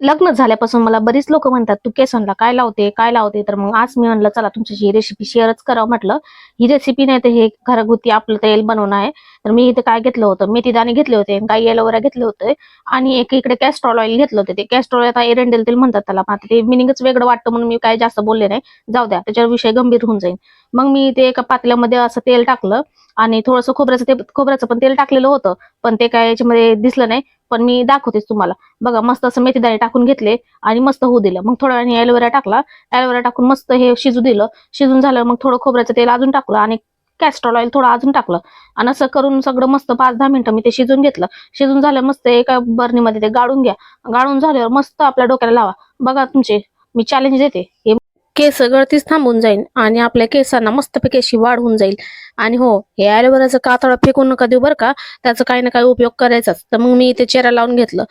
लग्न झाल्यापासून मला बरीच लोक म्हणतात तू केसांना काय लावते काय लावते, तर मग आज मी म्हणलं चला तुमच्याशी ही रेसिपी शेअरच करावं म्हटलं. ही रेसिपी नाही तर हे घरगुती आपलं तेल बनवणं आहे. तर मी इथे काय घेतलं होतं, मेथी दाणे घेतले होते, काही एलोवेरा घेतले होते आणि एक इकडे कॅस्ट्रॉल ऑइल घेतलं होतं. ते कॅस्ट्रॉल आता एरंडेल तेल म्हणतात त्याला, आता ते मिनिंगच वेगळं वाटतं म्हणून मी काय जास्त बोलले नाही, जाऊ द्या त्याच्यावर विषय गंभीर होऊन जाईल. मग मी ते एका पातेल्यामध्ये असं तेल टाकलं आणि थोडंसं खोबऱ्याचं पण तेल टाकलेलं होतं, पण ते काय याच्यामध्ये दिसलं नाही, पण मी दाखवतेच तुम्हाला. बघा मस्त असं मेथी दाणे टाकून घेतले आणि मस्त होऊ दिलं. मग थोड्या वेळाने एलोवेरा टाकला, एलोवेरा टाकून मस्त हे शिजू दिलं. शिजून झालं मग थोडं खोबऱ्याचं तेल अजून टाकलं आणि कॅस्ट्रॉल ऑइल थोडं अजून टाकलं आणि असं करून सगळं मस्त 5-10 मिनिटं मी ते शिजून घेतलं. शिजून झालं मस्त एका बरणीमध्ये ते गाळून घ्या. गाळून झाल्यावर मस्त आपल्या डोक्याला लावा. बघा तुमचे मी चॅलेंज देते, हे केस गळतीच थांबून जाईल आणि आपल्या केसांना मस्तपैकी अशी वाढ होऊन जाईल. आणि हो, हे ॲलोवेराचं कातळं फेकून नका देऊ बरं का, त्याचा काही ना काही उपयोग करायचाच. तर मग मी इथे चेहरा लावून घेतलं.